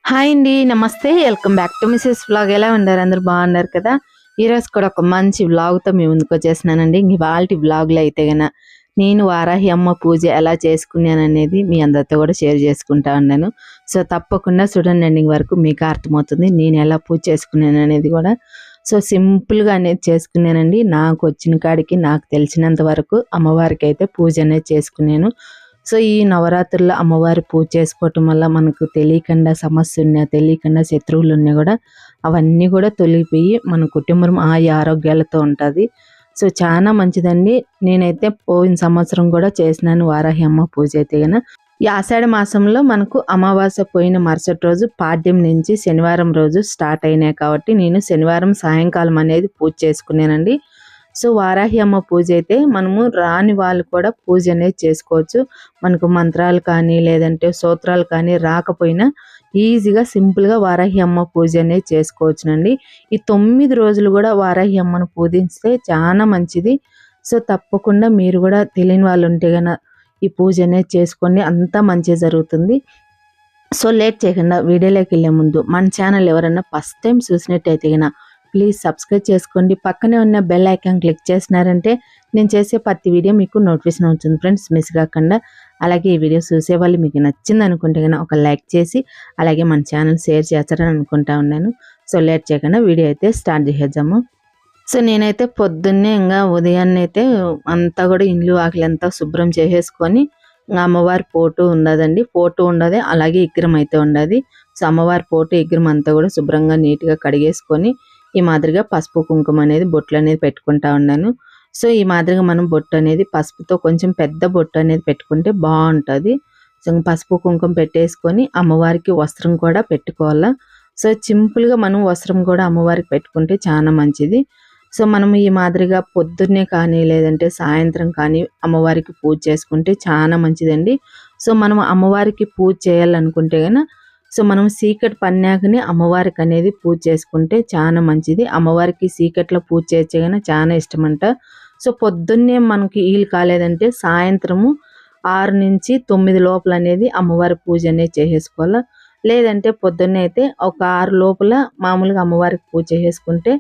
Hi అండి. నమస్తే. Welcome back to Mrs vlog. ఎలా ఉన్నారు? అందరూ బాగున్నారు కదా? ఈరోజు కూడా ఒక మంచి వ్లాగ్‌తో మీ ముందుకొచ్చేసినానండి. ఇవాల్టి వ్లాగ్‌లో అయితే నేను వారాహి అమ్మ పూజ ఎలా చేసుకున్నాననేది మీ అందరితో కూడా షేర్ చేసుకుంటా ఉన్నాను. సో, తప్పకుండా చూడండి ఎండింగ్ వరకు మీకు అర్థమవుతుంది. నేను ఎలా పూజ చేసుకున్నాననేది కూడా. సో, సింపుల్‌గా అనేది చేసుకున్నానండి. నాకు వచ్చిన కాడికి నాకు తెలిసినంత వరకు అమ్మవారికి అయితే పూజ అనేది చేసుకున్నాను. సో, ఈ నవరాత్రుల్లో అమ్మవారి పూజ చేసుకోవటం వల్ల మనకు తెలియకుండా సమస్యలున్నా, తెలియకుండా శత్రువులున్నా కూడా అవన్నీ కూడా తొలగిపోయి మన కుటుంబం ఆరోగ్యాలతో ఉంటుంది. సో, చాలా మంచిదండి. నేనైతే పోయిన సంవత్సరం కూడా చేసినాను వారాహి అమ్మ పూజ అయితే ఈ ఆషాఢ మాసంలో మనకు అమావాస్య పోయిన మరుసటి రోజు పాడ్యం నుంచి శనివారం రోజు స్టార్ట్ అయినాయి కాబట్టి నేను శనివారం సాయంకాలం అనేది పూజ చేసుకున్నానండి. సో, వారాహి అమ్మ పూజ అయితే మనము రాని వాళ్ళు కూడా పూజ అనేది చేసుకోవచ్చు. మనకు మంత్రాలు కానీ లేదంటే స్తోత్రాలు కానీ రాకపోయినా ఈజీగా సింపుల్‌గా వారాహి అమ్మ పూజ అనేది చేసుకోవచ్చునండి. ఈ 9 రోజులు కూడా వారాహి అమ్మను పూజిస్తే చాలా మంచిది. సో, తప్పకుండా మీరు కూడా తెలియని వాళ్ళు ఉంటే ఈ పూజ అనేది చేసుకోండి. అంతా మంచిగా జరుగుతుంది. సో, లేట్ చేయకుండా వీడియోలోకి వెళ్ళే ముందు మన ఛానల్ ఎవరైనా ఫస్ట్ టైం చూసినట్టయితే ప్లీజ్ సబ్స్క్రైబ్ చేసుకోండి. పక్కనే ఉన్న బెల్ ఐకాన్ క్లిక్ చేసినారంటే నేను చేసే ప్రతి వీడియో మీకు నోటిఫికేషన్ అవుతుంది ఫ్రెండ్స్, మిస్ కాకుండా. అలాగే ఈ వీడియో చూసే వాళ్ళు మీకు నచ్చింది అనుకుంటే ఒక లైక్ చేసి అలాగే మన ఛానల్ షేర్ చేస్తారని అనుకుంటా ఉన్నాను. సో, లేట్ చేయకుండా వీడియో అయితే స్టార్ట్ చేసేద్దాము. సో, నేనైతే పొద్దున్నే ఉదయాన్నే అయితే అంతా కూడా ఇండ్లు ఆకలంతా శుభ్రం చేసేసుకొని అమ్మవారి ఫోటో ఉండదండి, ఫోటో ఉండదు, అలాగే విగ్రహం అయితే ఉండదు. సో, అమ్మవారి ఫోటో విగ్రహం అంతా కూడా శుభ్రంగా నీట్గా కడిగేసుకొని ఈ మాదిరిగా పసుపు కుంకుమ అనేది బొట్లు అనేది పెట్టుకుంటా ఉన్నాను. సో, ఈ మాదిరిగా మనం బొట్టు అనేది పసుపుతో కొంచెం పెద్ద బొట్టు అనేది పెట్టుకుంటే బాగుంటుంది. సో, పసుపు కుంకుమ పెట్టేసుకొని అమ్మవారికి వస్త్రం కూడా పెట్టుకోవాలా. సో, సింపుల్గా మనం వస్త్రం కూడా అమ్మవారికి పెట్టుకుంటే చాలా మంచిది. సో, మనం ఈ మాదిరిగా పొద్దున్నే కానీ లేదంటే సాయంత్రం కానీ అమ్మవారికి పూజ చేసుకుంటే చాలా మంచిదండి. సో, మనం అమ్మవారికి పూజ చేయాలనుకుంటే సో, మనం చీకటి పన్నాకనే అమ్మవారికి అనేది పూజ చేసుకుంటే చాలా మంచిది. అమ్మవారికి చీకట్లో పూజ చేస్తే చాలా ఇష్టమంట. సో, పొద్దున్నే మనకి వీలు కాలేదంటే సాయంత్రము 6 నుంచి 9 లోపల అనేది అమ్మవారి పూజ అనేది చేసేసుకోవాలా. లేదంటే పొద్దున్నే అయితే ఒక 6 లోపల మామూలుగా అమ్మవారికి పూజ చేసుకుంటే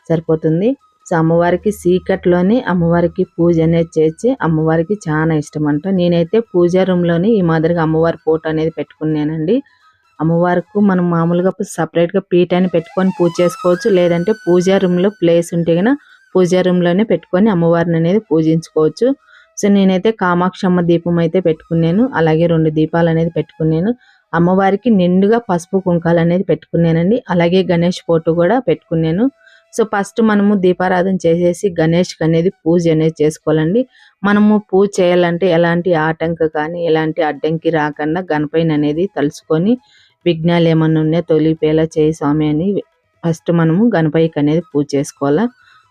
సరిపోతుంది. సో, అమ్మవారికి చీకట్లోనే అమ్మవారికి పూజ అనేది చేసి అమ్మవారికి చాలా ఇష్టమంట. నేనైతే పూజా రూమ్లోనే ఈ మాదిరిగా అమ్మవారి ఫోటో అనేది పెట్టుకున్నానండి. అమ్మవారికి మనం మామూలుగా సపరేట్గా పీఠాన్ని పెట్టుకొని పూజ చేసుకోవచ్చు. లేదంటే పూజా రూమ్లో ప్లేస్ ఉంటే పూజా రూమ్లోనే పెట్టుకొని అమ్మవారిని అనేది పూజించుకోవచ్చు. సో, నేనైతే కామాక్షమ్మ దీపం అయితే పెట్టుకున్నాను. అలాగే 2 దీపాలు అనేది పెట్టుకున్నాను. అమ్మవారికి నిండుగా పసుపు కుంకాలు అనేది పెట్టుకున్నానండి. అలాగే గణేష్ ఫోటో కూడా పెట్టుకున్నాను. సో, ఫస్ట్ మనము దీపారాధన చేసేసి గణేష్కి అనేది పూజ అనేది చేసుకోవాలండి. మనము పూజ చేయాలంటే ఎలాంటి ఆటంకం కానీ ఎలాంటి అడ్డంకి రాకుండా గణపతిని అనేది తలుచుకొని విఘ్నాలు ఏమన్నా ఉన్నాయో తొలిపేలా చేయి స్వామి అని ఫస్ట్ మనము గణపతికి అనేది పూజ చేసుకోవాలా.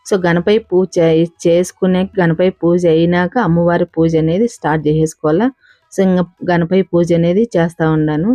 సో, గణపతి పూజ చేసుకునే గణపతి పూజ అయినాక అమ్మవారి పూజ అనేది స్టార్ట్ చేసేసుకోవాలా. సో, ఇంకా గణపతి పూజ అనేది చేస్తూ ఉన్నాను.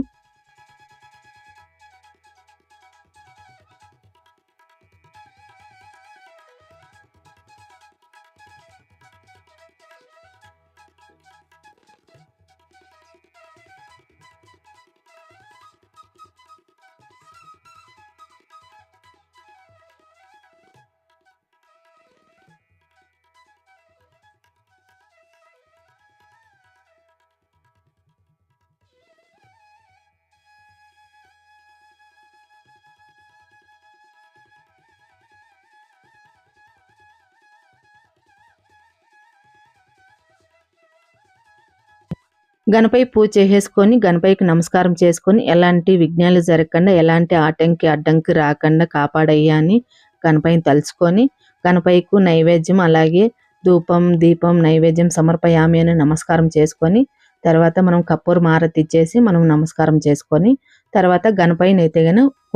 గణపతి పూజ చేసేసుకొని గణపతికి నమస్కారం చేసుకొని ఎలాంటి విఘ్నాలు జరగకుండా ఎలాంటి ఆటంకి అడ్డంకి రాకుండా కాపాడయ్యా అని గణపతిని తలుచుకొని గణపతికి నైవేద్యం అలాగే ధూపం దీపం నైవేద్యం సమర్పయామి అని నమస్కారం చేసుకొని తర్వాత మనం కప్పూర హారతి ఇచ్చేసి మనం నమస్కారం చేసుకొని తర్వాత గణపతిని అయితే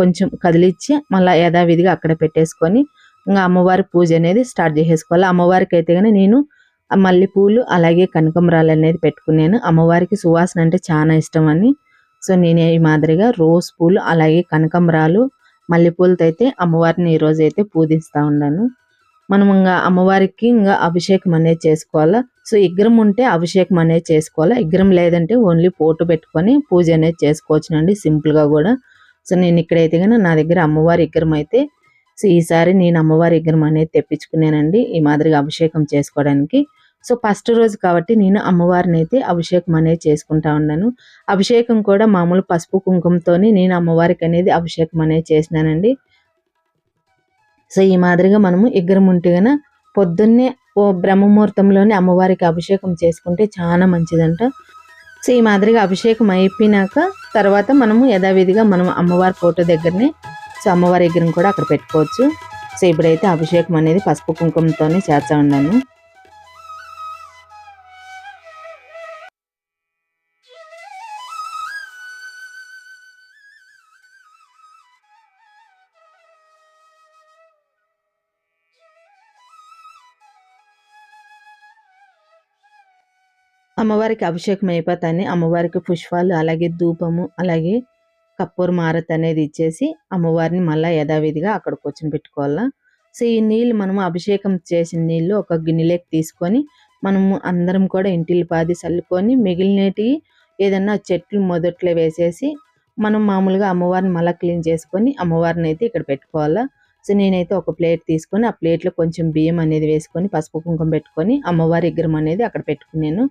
కొంచెం కదిలిచ్చి మళ్ళీ యథావిధిగా అక్కడ పెట్టేసుకొని ఇంకా అమ్మవారి పూజ అనేది స్టార్ట్ చేసేసుకోవాలి. అమ్మవారికి అయితే నేను మల్లెపూలు అలాగే కనకాంబరాలు అనేది పెట్టుకున్నాను. అమ్మవారికి సువాసన అంటే చాలా ఇష్టం అని. సో, నేను ఈ మాదిరిగా రోజ్ పూలు అలాగే కనకాంబరాలు మల్లెపూలతో అయితే అమ్మవారిని ఈరోజు అయితే పూజిస్తూ ఉన్నాను. మనం అమ్మవారికి అభిషేకం అనేది చేసుకోవాలా. సో, విగ్రహం ఉంటే అభిషేకం అనేది చేసుకోవాలా. విగ్రహం లేదంటే ఓన్లీ ఫోటో పెట్టుకొని పూజ అనేది చేసుకోవచ్చునండి సింపుల్గా కూడా. సో నేను ఇక్కడైతే కనుక నా దగ్గర అమ్మవారి విగ్రహం అయితే, సో ఈసారి నేను అమ్మవారి విగ్రహం అనేది తెప్పించుకున్నానండి ఈ మాదిరిగా అభిషేకం చేసుకోవడానికి. సో ఫస్ట్ రోజు కాబట్టి నేను అమ్మవారిని అయితే అభిషేకం అనేది చేసుకుంటా ఉన్నాను. అభిషేకం కూడా మామూలు పసుపు కుంకుమతోని నేను అమ్మవారికి అనేది అభిషేకం అనేది చేసినానండి. సో ఈ మాదిరిగా మనము విగ్రహం ఉంటే గన పొద్దున్నే బ్రహ్మముహూర్తంలోనే అమ్మవారికి అభిషేకం చేసుకుంటే చాలా మంచిదంట. సో ఈ మాదిరిగా అభిషేకం అయిపోయినాక తర్వాత మనము యథావిధిగా మనం అమ్మవారి ఫోటో దగ్గరనే సో అమ్మవారి విగ్రహం కూడా అక్కడ పెట్టుకోవచ్చు. సో ఇప్పుడైతే అభిషేకం అనేది పసుపు కుంకుమతోనే చేస్తా ఉన్నాను. అమ్మవారికి అభిషేకం అయిపోతానే అమ్మవారికి పుష్పాలు అలాగే ధూపము అలాగే కప్పూరం హారతి అనేది ఇచ్చేసి అమ్మవారిని మళ్ళీ యథావిధిగా అక్కడ కూర్చొని పెట్టుకోవాలా. సో ఈ నీళ్ళు మనము అభిషేకం చేసిన నీళ్ళు ఒక గిన్నెలోకి తీసుకొని మనము అందరం కూడా ఇంటిల్లి పాది చల్లుకొని మిగిలినవి ఏదన్నా చెట్లు మొదట్లో వేసేసి మనం మామూలుగా అమ్మవారిని మళ్ళీ క్లీన్ చేసుకొని అమ్మవారిని అయితే ఇక్కడ పెట్టుకోవాలా. సో నేనైతే ఒక ప్లేట్ తీసుకొని ఆ ప్లేట్లో కొంచెం బియ్యం అనేది వేసుకొని పసుపు కుంకుమ పెట్టుకొని అమ్మవారి విగ్రహం అనేది అక్కడ పెట్టుకున్నాను.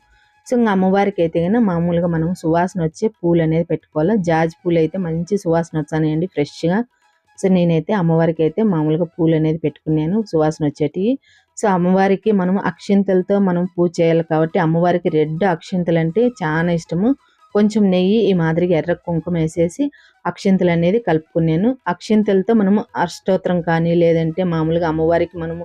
సో ఇంక అమ్మవారికి అయితే కన్నా మామూలుగా మనం సువాసన వచ్చే పూలు అనేది పెట్టుకోవాలి. జాజి పూలు అయితే మంచి సువాసన వచ్చాయండి ఫ్రెష్గా. సో నేనైతే అమ్మవారికి అయితే మామూలుగా పూలు అనేది పెట్టుకున్నాను సువాసన వచ్చేటివి. సో అమ్మవారికి మనం అక్షింతలతో మనం పూజ చేయాలి కాబట్టి అమ్మవారికి రెడ్ అక్షింతలు అంటే చాలా ఇష్టము. కొంచెం నెయ్యి ఈ మాదిరిగా ఎర్ర కుంకుమ వేసేసి అక్షింతలు అనేది కలుపుకున్నాను. అక్షింతలతో మనము అష్టోత్తరం కానీ లేదంటే మామూలుగా అమ్మవారికి మనము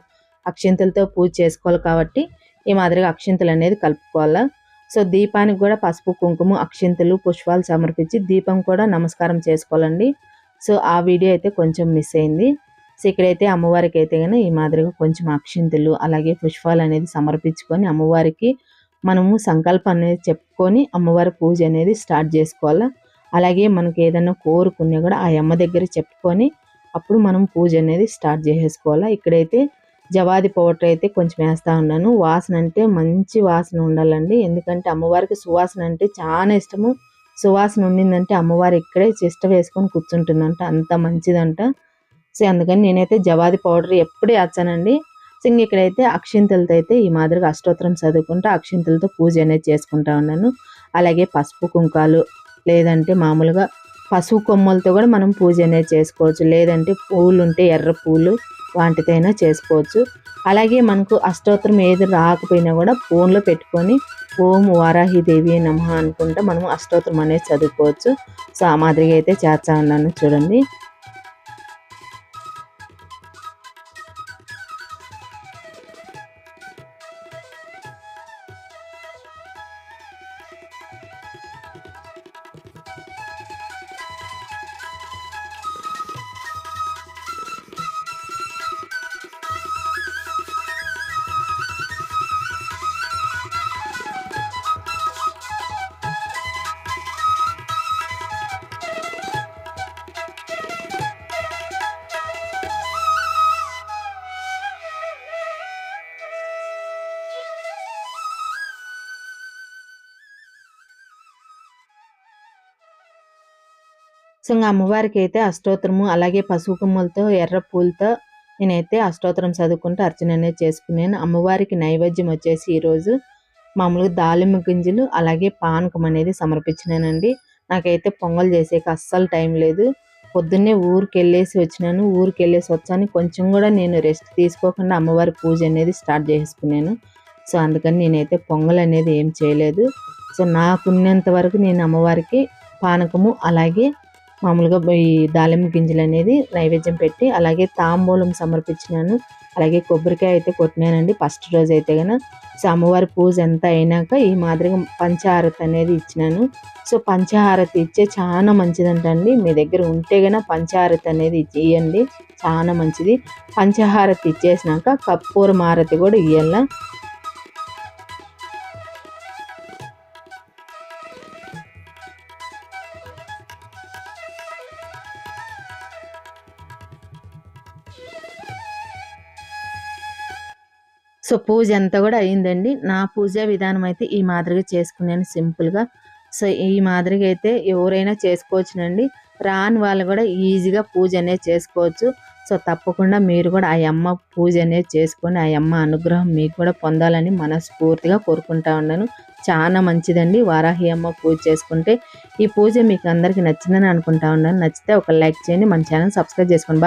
అక్షింతలతో పూజ చేసుకోవాలి కాబట్టి ఈ మాదిరిగా అక్షింతలు అనేది కలుపుకోవాలా. సో దీపానికి కూడా పసుపు కుంకుమ అక్షింతలు పుష్పాలు సమర్పించి దీపం కూడా నమస్కారం చేసుకోవాలండి. సో ఆ వీడియో అయితే కొంచెం మిస్ అయింది. సో ఇక్కడైతే అమ్మవారికి అయితే కానీ ఈ మాదిరిగా కొంచెం అక్షింతలు అలాగే పుష్పాలు అనేది సమర్పించుకొని అమ్మవారికి మనము సంకల్పం అనేది చెప్పుకొని అమ్మవారి పూజ అనేది స్టార్ట్ చేసుకోవాలా. అలాగే మనకి ఏదైనా కోరుకున్నా కూడా ఆ అమ్మ దగ్గర చెప్పుకొని అప్పుడు మనం పూజ అనేది స్టార్ట్ చేసేసుకోవాలా. ఇక్కడైతే జవాది పౌడర్ అయితే కొంచెం వేస్తూ ఉన్నాను. వాసన అంటే మంచి వాసన ఉండాలండి. ఎందుకంటే అమ్మవారికి సువాసన అంటే చాలా ఇష్టము. సువాసన ఉండిందంటే అమ్మవారు ఇక్కడే చిష్ట వేసుకొని కూర్చుంటుందంట, అంత మంచిదంట. సో అందుకని నేనైతే జవాది పౌడర్ ఎప్పుడే వేస్తానండి. సో ఇంక ఇక్కడైతే అక్షింతలతో అయితే ఈ మాదిరిగా అష్టోత్తరం చదువుకుంటూ అక్షింతలతో పూజ అనేది చేసుకుంటా ఉన్నాను. అలాగే పసుపు కుంకాలు లేదంటే మామూలుగా పసుపు కొమ్మలతో కూడా మనం పూజ అనేది చేసుకోవచ్చు. లేదంటే పూలు ఉంటే ఎర్ర పూలు వాటితోనైనా చేసుకోవచ్చు. అలాగే మనకు అష్టోత్తరం ఏది రాకపోయినా కూడా ఫోన్లో పెట్టుకొని ఓం వారాహిదేవి నమః అనుకుంటా మనం అష్టోత్తరం అనేది చదువుకోవచ్చు. సో ఆ మాదిరిగా అయితే చేస్తా ఉన్నాను చూడండి. సో ఇంకా అమ్మవారికి అయితే అష్టోత్తరము అలాగే పసుపు కొమ్మలతో ఎర్ర పూలతో నేనైతే అష్టోత్తరం చదువుకుంటూ అర్చన అనేది చేసుకున్నాను. అమ్మవారికి నైవేద్యం వచ్చేసి ఈరోజు మామూలుగా దాలింబ గింజలు అలాగే పానకం అనేది సమర్పించినానండి. నాకైతే పొంగల్ చేసేకి అస్సలు టైం లేదు. పొద్దున్నే ఊరికి వెళ్ళేసి వచ్చినాను. ఊరికి వెళ్ళేసి వచ్చాను కొంచెం కూడా నేను రెస్ట్ తీసుకోకుండా అమ్మవారి పూజ అనేది స్టార్ట్ చేసుకున్నాను. సో అందుకని నేనైతే పొంగల్ అనేది ఏం చేయలేదు. సో నాకున్నంత వరకు నేను అమ్మవారికి పానకము అలాగే మామూలుగా ఈ దాలింబ గింజలు అనేది నైవేద్యం పెట్టి అలాగే తాంబూలం సమర్పించినాను. అలాగే కొబ్బరికాయ అయితే కొట్టినానండి ఫస్ట్ రోజు అయితే కనుక. సో అమ్మవారి పూజ అంతా అయినాక ఈ మాదిరిగా పంచహారతి అనేది ఇచ్చినాను. సో పంచహారతి ఇచ్చే చాలా మంచిదంటండి. మీ దగ్గర ఉంటే కనుక పంచహారతి అనేది ఇవ్వండి, చాలా మంచిది. పంచహారతి ఇచ్చేసినాక కర్పూరం హారతి కూడా ఇవ్వాల. సో పూజ అంతా కూడా అయిందండి. నా పూజా విధానం అయితే ఈ మాదిరిగా చేసుకున్నాను సింపుల్గా. సో ఈ మాదిరిగా అయితే ఎవరైనా చేసుకోవచ్చునండి. రాని వాళ్ళు కూడా ఈజీగా పూజ అనేది చేసుకోవచ్చు. సో తప్పకుండా మీరు కూడా ఆ అమ్మ పూజ అనేది చేసుకొని ఆ అమ్మ అనుగ్రహం మీకు కూడా పొందాలని మనస్ఫూర్తిగా కోరుకుంటా ఉన్నాను. చాలా మంచిదండి వారాహి అమ్మ పూజ చేసుకుంటే. ఈ పూజ మీకు అందరికీ నచ్చిందని అనుకుంటా ఉన్నాను. నచ్చితే ఒక లైక్ చేయండి, మన ఛానల్ సబ్స్క్రైబ్ చేసుకోండి.